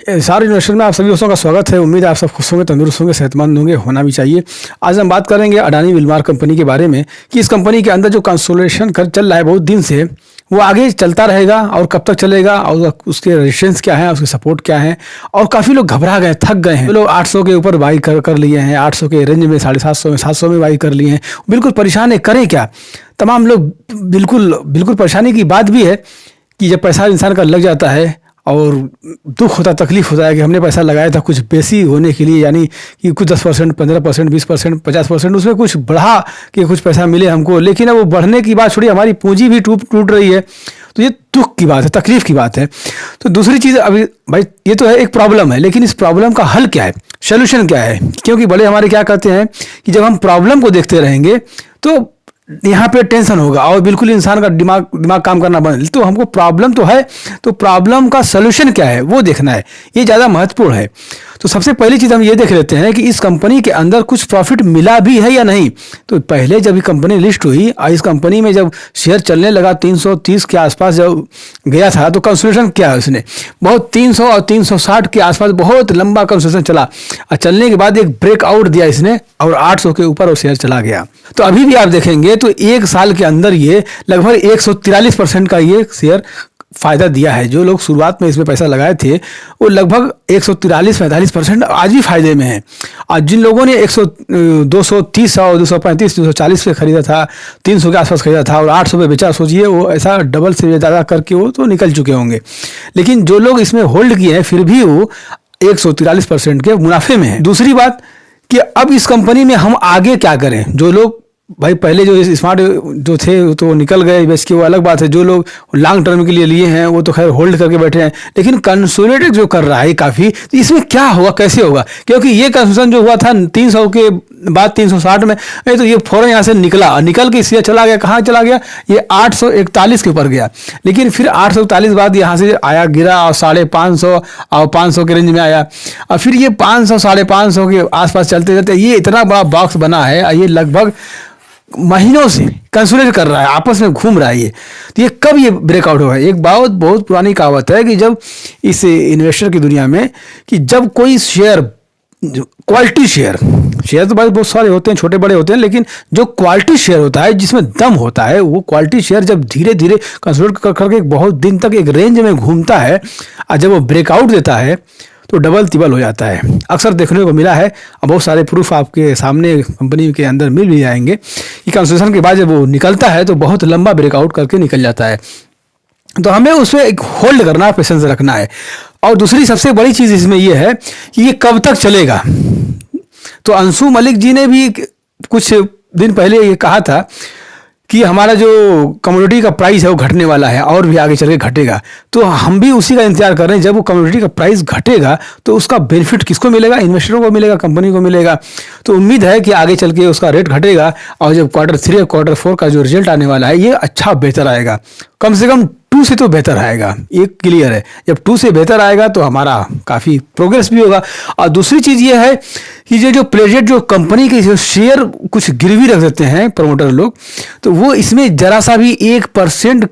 सारे इन्वेस्टर में आप सभी दोस्तों का स्वागत है। उम्मीद है आप सब खुश होंगे, तंदुरुस्त होंगे, सेहतमंद होंगे, होना भी चाहिए। आज हम बात करेंगे अडानी विलमार कंपनी के बारे में कि इस कंपनी के अंदर जो कंसोलिडेशन कर चल रहा है बहुत दिन से, वो आगे चलता रहेगा और कब तक चलेगा, और उसके रेजिस्टेंस क्या है, उसके सपोर्ट क्या है। और काफ़ी लोग घबरा गए, थक गए हैं। लोग 800 के ऊपर बाई कर लिए हैं, 800 के रेंज में, 750 में, 700 में बाई कर लिए हैं। बिल्कुल परेशान है, करें क्या। तमाम लोग बिल्कुल परेशानी की बात भी है कि जब पैसा इंसान का लग जाता है और दुख होता, तकलीफ होता है कि हमने पैसा लगाया था कुछ बेसी होने के लिए, यानी कि कुछ 10%, 15%, 20%, 50%, उसमें कुछ बढ़ा कि कुछ पैसा मिले हमको, लेकिन अब वो बढ़ने की बात छोड़ी, हमारी पूंजी भी टूट रही है। तो ये दुख की बात है, तकलीफ की बात है। तो दूसरी चीज़, अभी भाई ये तो है, एक प्रॉब्लम है, लेकिन इस प्रॉब्लम का हल क्या है, सोल्यूशन क्या है। क्योंकि बड़े हमारे क्या कहते हैं कि जब हम प्रॉब्लम को देखते रहेंगे तो यहाँ पे टेंशन होगा और बिल्कुल इंसान का दिमाग काम करना बंद। तो हमको प्रॉब्लम तो है, तो प्रॉब्लम का सलूशन क्या है वो देखना है, ये ज़्यादा महत्वपूर्ण है। तो सबसे पहली चीज़ हम ये देख लेते हैं कि इस कंपनी के अंदर कुछ प्रॉफिट मिला भी है या नहीं। तो पहले जब ये कंपनी लिस्ट हुई और इस कंपनी में जब शेयर चलने लगा 330 के आसपास जब गया था, तो कंसोलिडेशन क्या है उसने, बहुत 300 और 360 के आसपास बहुत लंबा कंसोलिडेशन चला और चलने के बाद एक ब्रेकआउट दिया इसने और 800 के ऊपर वो शेयर चला गया। तो अभी भी आप देखेंगे तो एक साल के अंदर ये लगभग 143% का ये शेयर फायदा दिया है। जो लोग शुरुआत में इसमें पैसा लगाए थे वो लगभग 143-45% आज भी फायदे में है। और जिन लोगों ने 230 और 235, 240 पे खरीदा था, 300 के आसपास खरीदा था और 800 पे बेचा, सोचिए वो ऐसा डबल से ज़्यादा करके वो तो निकल चुके होंगे। लेकिन जो लोग इसमें होल्ड किए हैं फिर भी वो 143% के मुनाफे में है। दूसरी बात कि अब इस कंपनी में हम आगे क्या करें। जो लोग भाई पहले जो स्मार्ट जो थे तो निकल गए बेच के, वो अलग बात है। जो लोग लॉन्ग टर्म के लिए लिए हैं वो तो खैर होल्ड करके बैठे हैं, लेकिन कंसोलिडेट जो कर रहा है काफ़ी, तो इसमें क्या होगा, कैसे होगा। क्योंकि ये कंसोलिडेशन जो हुआ था 300 के बाद 360 में, तो ये फौरन यहाँ से निकल के इसलिए चला गया, कहाँ चला गया, ये 841 के ऊपर गया। लेकिन फिर 841 बाद यहाँ से आया, गिरा और 550 और 500 के रेंज में आया और फिर ये 500, 550 के आसपास चलते चलते ये इतना बड़ा बॉक्स बना है और ये लगभग महीनों से कंसोलिडेट कर रहा है, आपस में घूम रहा है ये। तो ये कब ये ब्रेकआउट होगा। एक बहुत पुरानी कहावत है कि जब इस इन्वेस्टर की दुनिया में कि जब कोई शेयर, क्वालिटी शेयर तो बहुत सारे होते हैं, छोटे बड़े होते हैं, लेकिन जो क्वालिटी शेयर होता है जिसमें दम होता है, वो क्वालिटी शेयर जब धीरे धीरे कंसोलिडेट करके बहुत दिन तक एक रेंज में घूमता है और जब वो ब्रेकआउट देता है तो डबल तिबल हो जाता है। अक्सर देखने को मिला है और बहुत सारे प्रूफ आपके सामने कंपनी के अंदर मिल भी जाएंगे कि कंसोलिडेशन के बाद जब वो निकलता है तो बहुत लंबा ब्रेकआउट करके निकल जाता है। तो हमें उसमें एक होल्ड करना, पेशेंस रखना है। और दूसरी सबसे बड़ी चीज़ इसमें यह है कि ये कब तक चलेगा। तो अंशु मलिक जी ने भी कुछ दिन पहले ये कहा था कि हमारा जो कमोडिटी का प्राइस है वो घटने वाला है और भी आगे चल के घटेगा। तो हम भी उसी का इंतजार कर रहे हैं। जब वो कमोडिटी का प्राइस घटेगा तो उसका बेनिफिट किसको मिलेगा, इन्वेस्टरों को मिलेगा, कंपनी को मिलेगा। तो उम्मीद है कि आगे चल के उसका रेट घटेगा और जब Q3 और Q4 का जो रिजल्ट आने वाला है ये अच्छा बेहतर आएगा, कम से कम 2 से तो बेहतर आएगा, ये क्लियर है। जब 2 से बेहतर आएगा तो हमारा काफ़ी प्रोग्रेस भी होगा। और दूसरी चीज़ ये है कि जो प्लेजेट जो कंपनी के जो शेयर कुछ गिरवी रख देते हैं प्रमोटर लोग, तो वो इसमें जरा सा भी 1%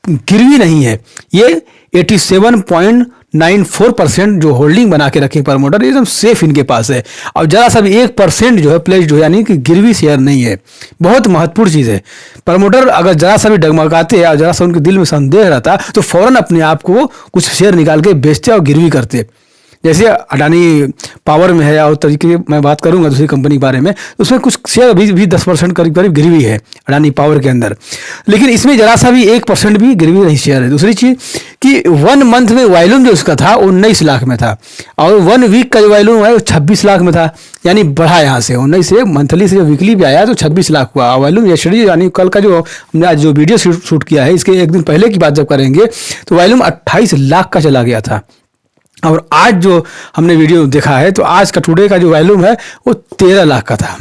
गिरवी नहीं है। ये 87.94% जो होल्डिंग बना के रखे प्रमोटर, एकदम सेफ इनके पास है। और जरा सा भी 1% जो है प्लेज जो यानी कि गिरवी शेयर नहीं है। बहुत महत्वपूर्ण चीज़ है। प्रमोटर अगर जरा सा भी डगमगाते और जरा सा उनके दिल में संदेह रहता तो फौरन अपने आप को कुछ शेयर निकाल के बेचते और गिरवी करते। जैसे अडानी पावर में है और तरीके मैं बात करूंगा दूसरी कंपनी के बारे में, उसमें कुछ शेयर अभी भी 10% करीब गिरवी है अडानी पावर के अंदर, लेकिन इसमें जरा सा भी 1% भी गिरवी नहीं शेयर है। दूसरी चीज़ कि 1 मंथ में वॉल्यूम जो उसका था वो 19 लाख में था और 1 वीक का जो वॉल्यूम है वो 26 लाख में था, यानी बढ़ा यहाँ से 19 से मंथली से वीकली भी आया तो 26 लाख हुआ वॉल्यूम। यस्टरडे यानी कल का जो हमने आज जो वीडियो शूट किया है इसके एक दिन पहले की बात जब करेंगे तो वॉल्यूम 28 लाख का चला गया था। और आज जो हमने वीडियो देखा है तो आज का टुडे का जो वॉल्यूम है वो 13 लाख का था।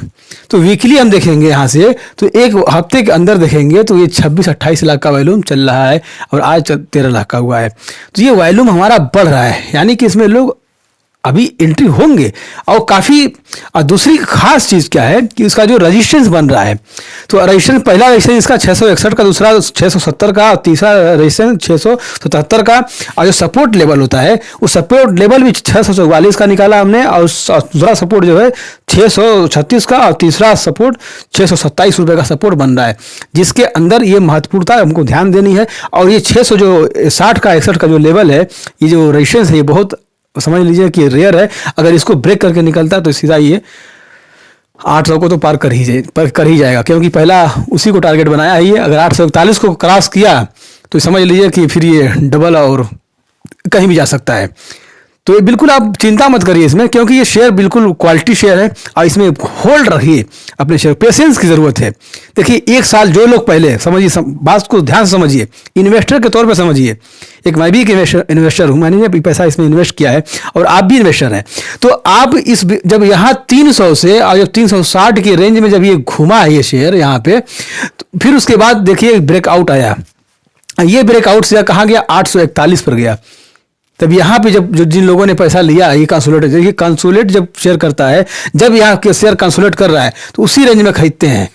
तो वीकली हम देखेंगे यहाँ से तो एक हफ्ते के अंदर देखेंगे तो ये 26-28 लाख का वॉल्यूम चल रहा है और आज 13 लाख का हुआ है। तो ये वॉल्यूम हमारा बढ़ रहा है, यानी कि इसमें लोग अभी एंट्री होंगे। और काफ़ी दूसरी खास चीज़ क्या है कि इसका जो रजिस्टेंस बन रहा है, तो रजिस्टेंस पहला रजिस्टेंस इसका 661 का, दूसरा 670 का, और तीसरा रजिस्टेंस 677 का। और जो सपोर्ट लेवल होता है वो सपोर्ट लेवल भी 644 का निकाला हमने, और दूसरा सपोर्ट जो है 636 का, और तीसरा सपोर्ट 627 रुपये का सपोर्ट बन रहा है, जिसके अंदर ये महत्वपूर्णता हमको ध्यान देनी है। और ये 600 जो 60 का 61 का जो लेवल है, ये जो रजिस्टेंस है, ये बहुत समझ लीजिए कि रेयर है। अगर इसको ब्रेक करके निकलता है तो सीधा ये 800 को तो पार कर ही जाएगा, क्योंकि पहला उसी को टारगेट बनाया है ये। अगर 841 को क्रॉस किया तो समझ लीजिए कि फिर ये डबल और कहीं भी जा सकता है। तो ये बिल्कुल आप चिंता मत करिए इसमें, क्योंकि ये शेयर बिल्कुल क्वालिटी शेयर है, और इसमें होल्ड रखिए अपने शेयर। पेशेंस की ज़रूरत है। देखिए, एक साल जो लोग पहले समझिए, बात को ध्यान से समझिए, इन्वेस्टर के तौर पे समझिए। एक मैं भी एक इन्वेस्टर हूँ, मैंने भी पैसा इसमें इन्वेस्ट किया है, और आप भी इन्वेस्टर हैं। तो आप जब यहाँ 300 से और जब 360 की रेंज में जब ये घुमा है ये शेयर यहाँ पे, तो फिर उसके बाद देखिए ब्रेकआउट आया। ये ब्रेकआउट से कहाँ गया? 841 पर गया। तब यहाँ पे जब जिन लोगों ने पैसा लिया, ये कंसोलेट जब शेयर करता है, जब यहाँ के शेयर कंसोलेट कर रहा है, तो उसी रेंज में खरीदते हैं।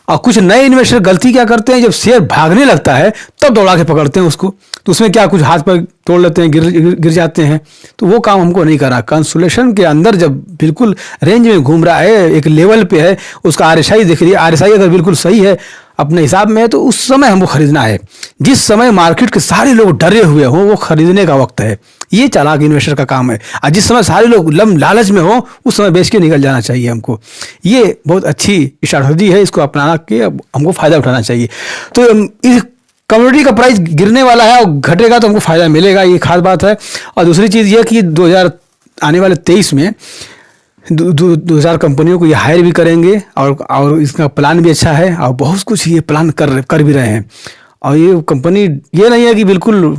और कुछ नए इन्वेस्टर गलती क्या करते हैं, जब शेयर भागने लगता है तब दौड़ा के पकड़ते हैं उसको, तो उसमें क्या कुछ हाथ पर तोड़ लेते हैं, गिर जाते हैं। तो वो काम हमको नहीं करा। कंसोलेशन के अंदर जब बिल्कुल रेंज में घूम रहा है, एक लेवल पे है, उसका आरएसआई देख लीजिए, आरएसआई अगर बिल्कुल सही है अपने हिसाब में है, तो उस समय हमको खरीदना है। जिस समय मार्केट के सारे लोग डरे हुए हों, वो खरीदने का वक्त है। ये चालाक इन्वेस्टर का काम है। और जिस समय सारे लोग लालच में हो, उस समय बेच के निकल जाना चाहिए हमको। ये बहुत अच्छी स्ट्रैटेजी है, इसको अपनाना के हमको फ़ायदा उठाना चाहिए। तो इस कमोडिटी का प्राइस गिरने वाला है, और घटेगा तो हमको फ़ायदा मिलेगा, ये खास बात है। और दूसरी चीज़ ये कि 2000 आने वाले 23 में 2000 कंपनियों को ये हायर भी करेंगे, और इसका प्लान भी अच्छा है, और बहुत कुछ ये प्लान कर भी रहे हैं। और ये कंपनी ये नहीं है कि बिल्कुल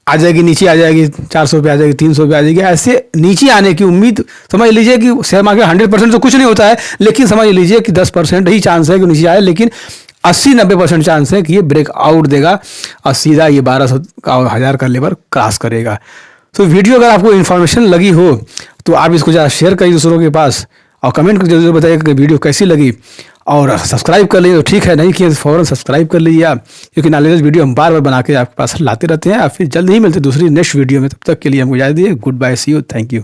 आ जाएगी, नीचे आ जाएगी, 400 पे आ जाएगी, 300 पे आ जाएगी। ऐसे नीचे आने की उम्मीद, समझ लीजिए कि शेयर मार्केट 100% तो कुछ नहीं होता है, लेकिन समझ लीजिए कि 10% ही चांस है कि नीचे आए, लेकिन 80-90% चांस है कि ये ब्रेकआउट देगा और सीधा ये 1200 का 1000 का लेवल क्रॉस करेगा। तो वीडियो अगर आपको इन्फॉर्मेशन लगी हो तो आप इसको ज़रा शेयर करिए दूसरों के पास, और कमेंट करके जरूर बताइए कि वीडियो कैसी लगी। और सब्सक्राइब कर लीजिए तो ठीक है, नहीं किया तो फ़ौरन सब्सक्राइब कर लीजिए आप, क्योंकि नॉलेज वीडियो हम बार बार बना के आपके पास लाते रहते हैं। आप फिर जल्द ही मिलते दूसरी नेक्स्ट वीडियो में। तब तक के लिए हमको इजाज़त दीजिए। Good bye, see you, thank you.